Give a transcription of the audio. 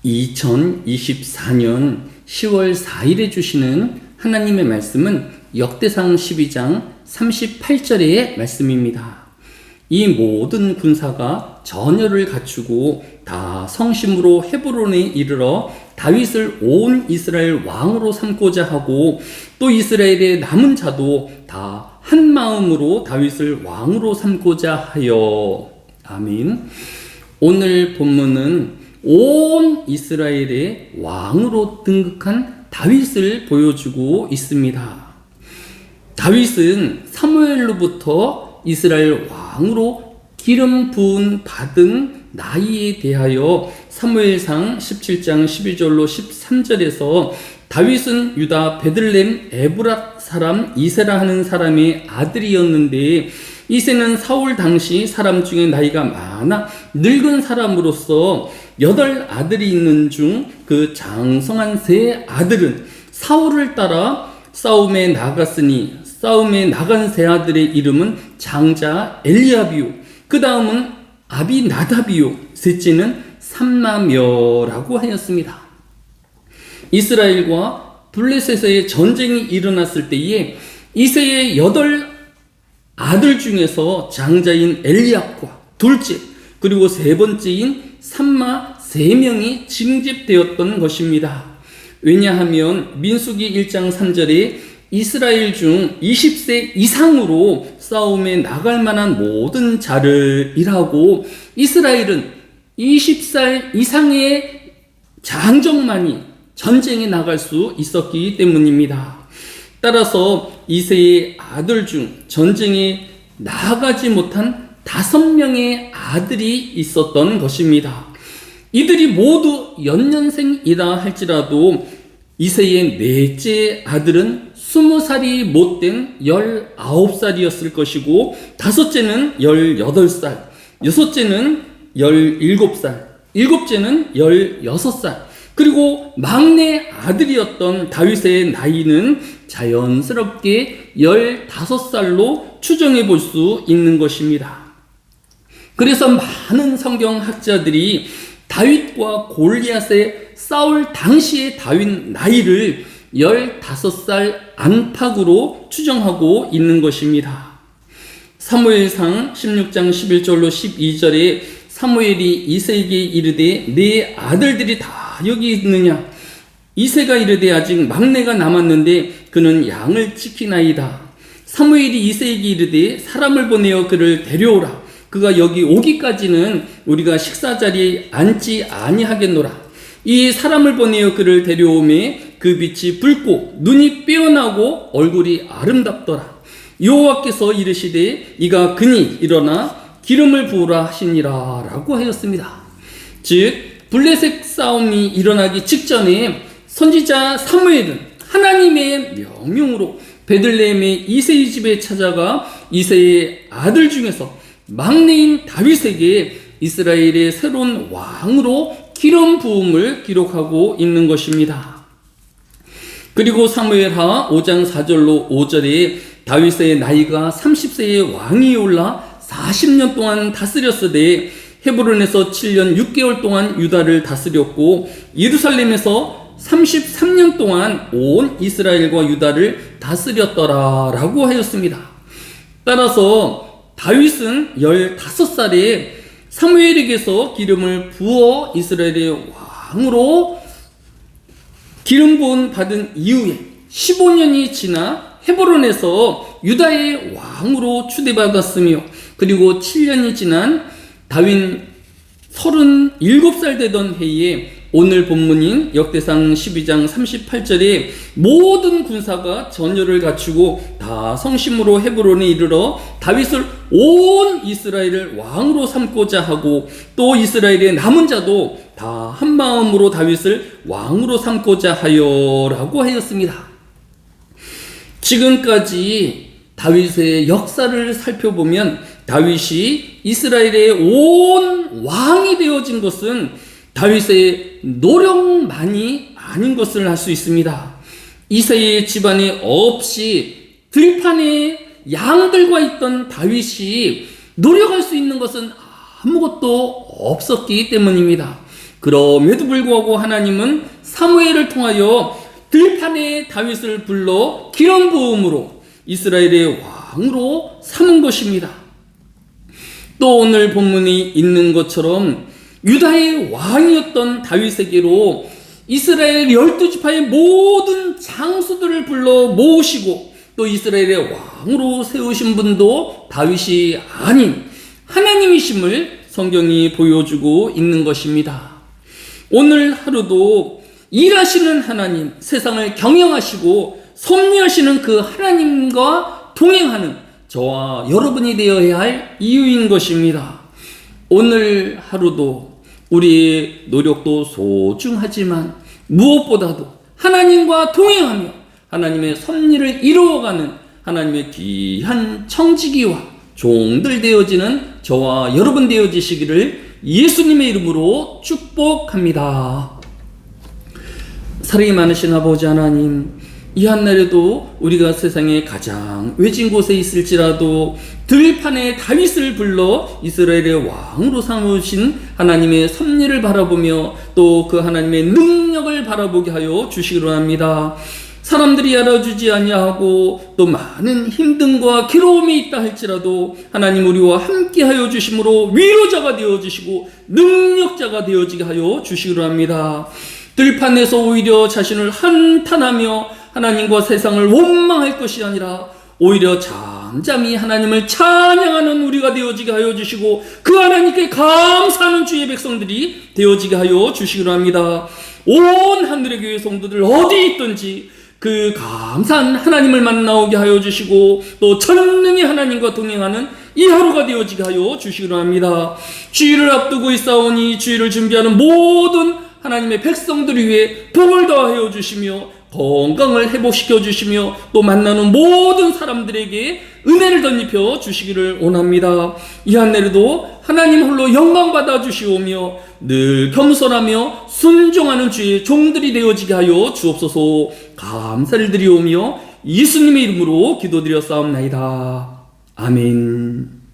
2024년 10월 4일에 주시는 하나님의 말씀은 역대상 12장 38절의 말씀입니다. 이 모든 군사가 전열을 갖추고 다 성심으로 헤브론에 이르러 다윗을 온 이스라엘 왕으로 삼고자 하고 또 이스라엘의 남은 자도 다 한 마음으로 다윗을 왕으로 삼고자 하여. 아멘. 오늘 본문은 온 이스라엘의 왕으로 등극한 다윗을 보여주고 있습니다. 다윗은 사무엘로부터 이스라엘 왕으로 기름 부은 받은 나이에 대하여 사무엘상 17장 12절로 13절에서 다윗은 유다 베들레헴 에브랏 사람 이세라 하는 사람의 아들이었는데 이세는 사울 당시 사람 중에 나이가 많아 늙은 사람으로서 8 아들이 있는 중 그 장성한 세 아들은 사울을 따라 싸움에 나갔으니 싸움에 나간 세 아들의 이름은 장자 엘리압이요 그 다음은 아비나답이요 셋째는 삼마며라고 하였습니다. 이스라엘과 블레셋의 전쟁이 일어났을 때에 이세의 8 아들 중에서 장자인 엘리압과 둘째 그리고 세 번째인 삼마 3명이 징집되었던 것입니다. 왜냐하면 민수기 1장 3절에 이스라엘 중 20세 이상으로 싸움에 나갈 만한 모든 자를 이라고 이스라엘은 20살 이상의 장정만이 전쟁에 나갈 수 있었기 때문입니다. 따라서 이세의 아들 중 전쟁에 나가지 못한 5명의 아들이 있었던 것입니다. 이들이 모두 연년생이다 할지라도 이세의 넷째 아들은 20살이 못된 19살이었을 것이고 다섯째는 18살, 여섯째는 17살, 일곱째는 16살, 그리고 막내 아들이었던 다윗의 나이는 자연스럽게 15살로 추정해 볼 수 있는 것입니다. 그래서 많은 성경학자들이 다윗과 골리앗의 싸울 당시의 다윗 나이를 15살 안팎으로 추정하고 있는 것입니다. 사무엘상 16장 11절로 12절에 사무엘이 이세에게 이르되 네 아들들이 다 여기 있느냐? 이세가 이르되 아직 막내가 남았는데 그는 양을 지키나이다. 사무엘이 이세에게 이르되 사람을 보내어 그를 데려오라. 그가 여기 오기까지는 우리가 식사자리에 앉지 아니하겠노라. 이 사람을 보내어 그를 데려오매 그 빛이 붉고 눈이 빼어나고 얼굴이 아름답더라. 여호와께서 이르시되 이가 그니 일어나 기름을 부으라 하시니라 라고 하였습니다. 즉 블레셋 싸움이 일어나기 직전에 선지자 사무엘은 하나님의 명령으로 베들레헴의 이세의 집에 찾아가 이세의 아들 중에서 막내인 다윗에게 이스라엘의 새로운 왕으로 기름 부음을 기록하고 있는 것입니다. 그리고 사무엘하 5장 4절로 5절에 다윗의 나이가 30세의 왕이 올라 40년 동안 다스렸으되 헤브론에서 7년 6개월 동안 유다를 다스렸고 예루살렘에서 33년 동안 온 이스라엘과 유다를 다스렸더라 라고 하였습니다. 따라서 다윗은 15살에 사무엘에게서 기름을 부어 이스라엘의 왕으로 기름 부음 받은 이후에 15년이 지나 헤브론에서 유다의 왕으로 추대받았으며 그리고 7년이 지난 다윗 37살 되던 해에 오늘 본문인 역대상 12장 38절에 모든 군사가 전열을 갖추고 다 성심으로 헤브론에 이르러 다윗을 온 이스라엘을 왕으로 삼고자 하고 또 이스라엘의 남은 자도 다 한 마음으로 다윗을 왕으로 삼고자 하여 라고 하였습니다. 지금까지 다윗의 역사를 살펴보면 다윗이 이스라엘의 온 왕이 되어진 것은 다윗의 노력만이 아닌 것을 알 수 있습니다. 이세의 집안에 없이 들판에 양들과 있던 다윗이 노력할 수 있는 것은 아무것도 없었기 때문입니다. 그럼에도 불구하고 하나님은 사무엘을 통하여 들판에 다윗을 불러 기름 부음으로 이스라엘의 왕으로 삼은 것입니다. 또 오늘 본문에 있는 것처럼 유다의 왕이었던 다윗에게로 이스라엘 12지파의 모든 장수들을 불러 모으시고 또 이스라엘의 왕으로 세우신 분도 다윗이 아닌 하나님이심을 성경이 보여주고 있는 것입니다. 오늘 하루도 일하시는 하나님, 세상을 경영하시고 섭리하시는 그 하나님과 동행하는 저와 여러분이 되어야 할 이유인 것입니다. 오늘 하루도 우리의 노력도 소중하지만 무엇보다도 하나님과 동행하며 하나님의 섭리를 이루어가는 하나님의 귀한 청지기와 종들 되어지는 저와 여러분 되어지시기를 예수님의 이름으로 축복합니다. 사랑이 많으신 아버지 하나님, 이 한날에도 우리가 세상의 가장 외진 곳에 있을지라도 들판에 다윗을 불러 이스라엘의 왕으로 삼으신 하나님의 섭리를 바라보며 또 그 하나님의 능력을 바라보게 하여 주시기로 합니다. 사람들이 알아주지 아니하고 또 많은 힘듦과 괴로움이 있다 할지라도 하나님 우리와 함께 하여 주심으로 위로자가 되어주시고 능력자가 되어지게 하여 주시기로 합니다. 들판에서 오히려 자신을 한탄하며 하나님과 세상을 원망할 것이 아니라 오히려 잠잠히 하나님을 찬양하는 우리가 되어지게 하여 주시고 그 하나님께 감사하는 주의 백성들이 되어지게 하여 주시기로 합니다. 온 하늘의 교회 성도들 어디 있든지 그 감사한 하나님을 만나오게 하여 주시고 또 전능히 하나님과 동행하는 이 하루가 되어지게 하여 주시기로 합니다. 주일을 앞두고 있사오니 주일을 준비하는 모든 하나님의 백성들을 위해 복을 더하여 주시며 건강을 회복시켜 주시며 또 만나는 모든 사람들에게 은혜를 덧입혀 주시기를 원합니다. 이 한날에도 하나님 홀로 영광 받아 주시오며 늘 겸손하며 순종하는 주의 종들이 되어지게 하여 주옵소서. 감사를 드리오며 예수님의 이름으로 기도드렸사옵나이다. 아멘.